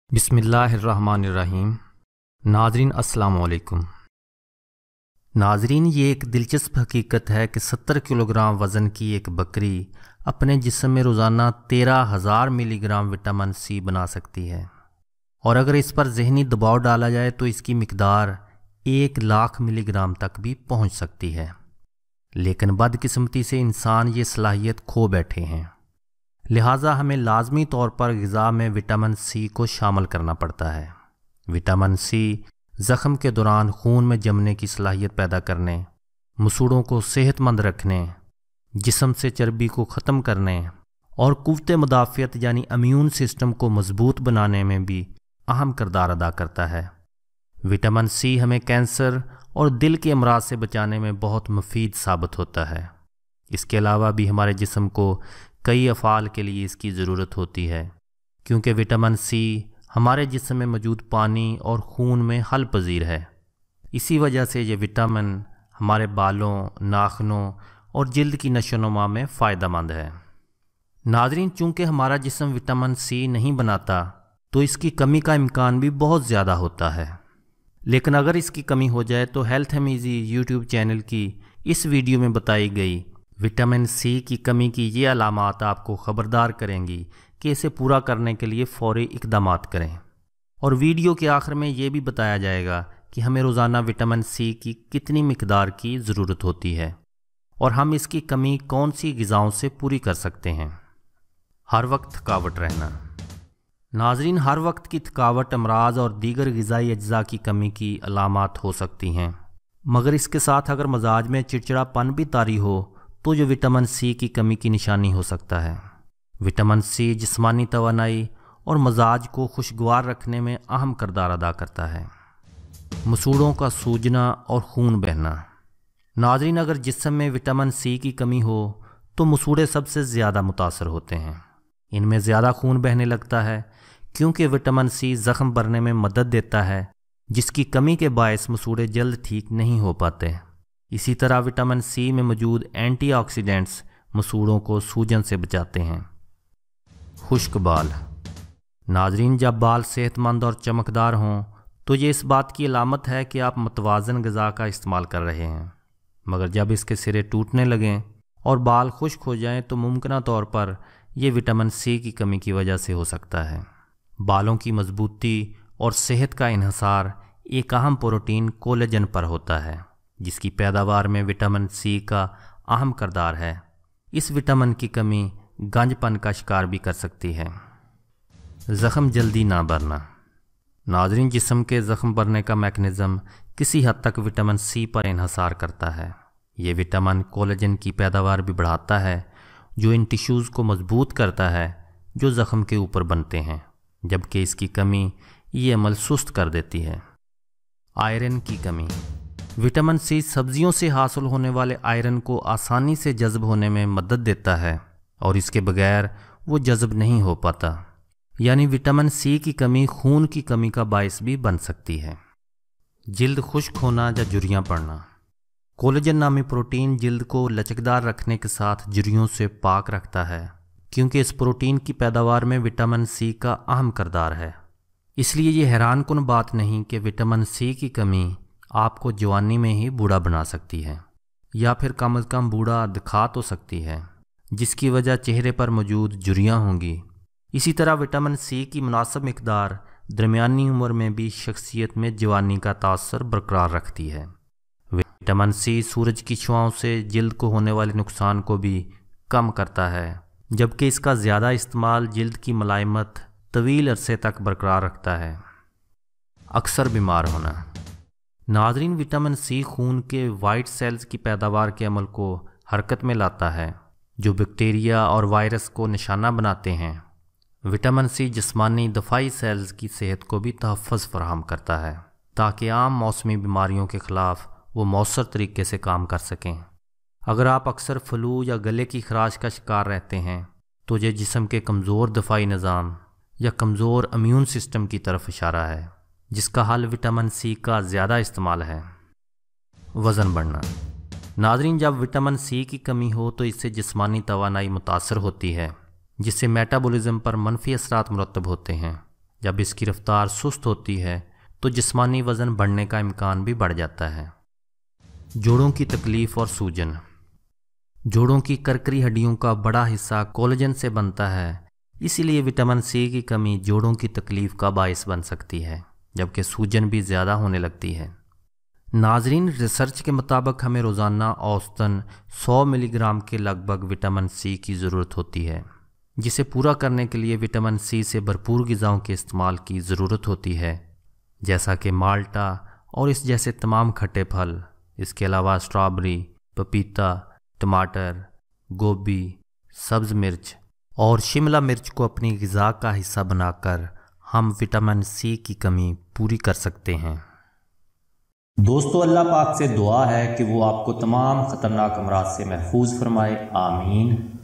बिस्मिल्लाहिर्रहमानिर्रहीम। नाज़रीन अस्सलाम वालेकुम। नाज़रीन, ये एक दिलचस्प हकीकत है कि 70 किलोग्राम वज़न की एक बकरी अपने जिस्म में रोज़ाना 13,000 मिलीग्राम विटामिन सी बना सकती है, और अगर इस पर ज़हनी दबाव डाला जाए तो इसकी मिकदार 1,00,000 मिलीग्राम तक भी पहुंच सकती है। लेकिन बदकिस्मती से इंसान ये सलाहियत खो बैठे हैं, लिहाजा हमें लाजमी तौर पर ग़िज़ा में विटामिन सी को शामिल करना पड़ता है। विटामिन सी ज़ख़म के दौरान खून में जमने की सलाहियत पैदा करने, मसूड़ों को सेहतमंद रखने, जिस्म से चर्बी को ख़त्म करने और क़ुव्वत मुदाफ़ियत यानी इम्यून सिस्टम को मज़बूत बनाने में भी अहम किरदार अदा करता है। विटामिन सी हमें कैंसर और दिल के अमराज से बचाने में बहुत मुफीद साबित होता है। इसके अलावा भी हमारे जिस्म को कई अफ़ाल के लिए इसकी ज़रूरत होती है, क्योंकि विटामिन सी हमारे जिस्म में मौजूद पानी और खून में हल पजीर है। इसी वजह से ये विटामिन हमारे बालों, नाखूनों और जिल्द की नशोनुमा में फ़ायदेमंद है। नाज़रीन, चूँकि हमारा जिस्म विटामिन सी नहीं बनाता तो इसकी कमी का इम्कान भी बहुत ज़्यादा होता है। लेकिन अगर इसकी कमी हो जाए तो हेल्थ हमीज़ी यूट्यूब चैनल की इस वीडियो में बताई गई विटामिन सी की कमी की ये अलामात आपको ख़बरदार करेंगी कि इसे पूरा करने के लिए फ़ौरी इक़दामात करें। और वीडियो के आखिर में ये भी बताया जाएगा कि हमें रोज़ाना विटामिन सी की कितनी मिकदार की ज़रूरत होती है और हम इसकी कमी कौन सी ग़िज़ाओं से पूरी कर सकते हैं। हर वक्त थकावट रहना। नाज़रीन, हर वक्त की थकावट अमराज और दीगर ग़िज़ाई अज्जा की कमी की अलामात हो सकती हैं, मगर इसके साथ अगर मजाज में चिड़चिड़ापन भी तारी हो तो जो विटामिन सी की कमी की निशानी हो सकता है। विटामिन सी जिस्मानी तवानाई और मजाज को खुशगवार रखने में अहम किरदार अदा करता है। मसूड़ों का सूजना और खून बहना। नाज़रीन, अगर जिस्म में विटामिन सी की कमी हो तो मसूड़े सबसे ज़्यादा मुतासर होते हैं। इनमें ज़्यादा खून बहने लगता है क्योंकि विटामिन सी ज़ख़म भरने में मदद देता है, जिसकी कमी के बायस मसूड़े जल्द ठीक नहीं हो पाते। इसी तरह विटामिन सी में मौजूद एंटीऑक्सीडेंट्स मसूड़ों को सूजन से बचाते हैं। खुश्क बाल। नाज़रीन, जब बाल सेहतमंद और चमकदार हों तो ये इस बात की अलामत है कि आप मतवाज़न ग़िज़ा का इस्तेमाल कर रहे हैं, मगर जब इसके सिरे टूटने लगें और बाल खुश्क हो जाएं तो मुमकिन तौर पर यह विटामिन सी की कमी की वजह से हो सकता है। बालों की मजबूती और सेहत का इन्हिसार एक अहम प्रोटीन कोलेजन पर होता है, जिसकी पैदावार में विटामिन सी का अहम किरदार है। इस विटामिन की कमी गंजपन का शिकार भी कर सकती है। ज़ख़म जल्दी ना भरना। नाज़रीन, जिस्म के ज़ख़म भरने का मैकेनिज़्म किसी हद तक विटामिन सी पर इन्हिसार करता है। ये विटामिन कोलेजन की पैदावार भी बढ़ाता है, जो इन टिश्यूज़ को मजबूत करता है जो ज़ख़म के ऊपर बनते हैं, जबकि इसकी कमी ये अमल सुस्त कर देती है। आयरन की कमी। विटामिन सी सब्जियों से हासिल होने वाले आयरन को आसानी से जज़्ब होने में मदद देता है और इसके बगैर वो जज़्ब नहीं हो पाता, यानी विटामिन सी की कमी खून की कमी का बायस भी बन सकती है। जिल्द खुश्क होना या झुर्रियाँ पड़ना। कोलेजन नामी प्रोटीन जिल्द को लचकदार रखने के साथ झुर्रियों से पाक रखता है, क्योंकि इस प्रोटीन की पैदावार में विटामिन सी का अहम किरदार है। इसलिए ये हैरानकुन बात नहीं कि विटामिन सी की कमी आपको जवानी में ही बूढ़ा बना सकती है, या फिर कम अज़ कम बूढ़ा दिखा तो सकती है, जिसकी वजह चेहरे पर मौजूद झुर्रियाँ होंगी। इसी तरह विटामिन सी की मुनासिब मिकदार दरमियानी उम्र में भी शख्सियत में जवानी का तासर बरकरार रखती है। विटामिन सी सूरज की छुआओं से जिल्द को होने वाले नुकसान को भी कम करता है, जबकि इसका ज़्यादा इस्तेमाल जिल्द की मुलायमत तवील अरसे तक बरकरार रखता है। अक्सर बीमार होना। नाज़रीन, विटामिन सी खून के वाइट सेल्स की पैदावार के अमल को हरकत में लाता है, जो बैक्टीरिया और वायरस को निशाना बनाते हैं। विटामिन सी जिस्मानी दफ़ाई सेल्स की सेहत को भी तहफ़्फ़ुज़ फराहम करता है, ताकि आम मौसमी बीमारियों के ख़िलाफ़ वो मौसर तरीके से काम कर सकें। अगर आप अक्सर फ्लू या गले की खराश का शिकार रहते हैं तो ये जिस्म के कमज़ोर दफ़ाई निज़ाम या कमज़ोर इम्यून सिस्टम की तरफ इशारा है, जिसका हल विटामिन सी का ज़्यादा इस्तेमाल है। वज़न बढ़ना। नाज़रीन, जब विटामिन सी की कमी हो तो इससे जिस्मानी तवानाई मुतासर होती है, जिससे मेटाबॉलिज्म पर मनफी असरात मुरतब होते हैं। جب اس کی رفتار سست ہوتی ہے تو جسمانی وزن بڑھنے کا امکان بھی بڑھ جاتا ہے۔ جوڑوں کی تکلیف اور سوجن۔ جوڑوں کی کرکری ہڈیوں کا بڑا حصہ کولاجن سے بنتا ہے، اسی لیے وٹامن سی کی کمی جوڑوں کی تکلیف کا باعث بن سکتی ہے، جبکہ سوجن بھی زیادہ ہونے لگتی ہے۔ ناظرین، ریسرچ کے مطابق ہمیں روزانہ اوسطاً 100 ملی گرام کے لگ بھگ وٹامن سی کی ضرورت ہوتی ہے، جسے پورا کرنے کے لیے وٹامن سی سے بھرپور غذاؤں کے استعمال کی ضرورت ہوتی ہے، جیسا کہ مالٹا اور اس جیسے تمام کھٹے پھل۔ اس کے علاوہ اسٹرابری، پپیتا، ٹماٹر، گوبھی، سبز مرچ اور شملہ مرچ کو اپنی غذا کا حصہ بنا کر ہم وٹامن سی کی کمی پوری کر سکتے ہیں۔ دوستو، اللہ پاک سے دعا ہے کہ وہ آپ کو تمام خطرناک امراض سے محفوظ فرمائے، آمین۔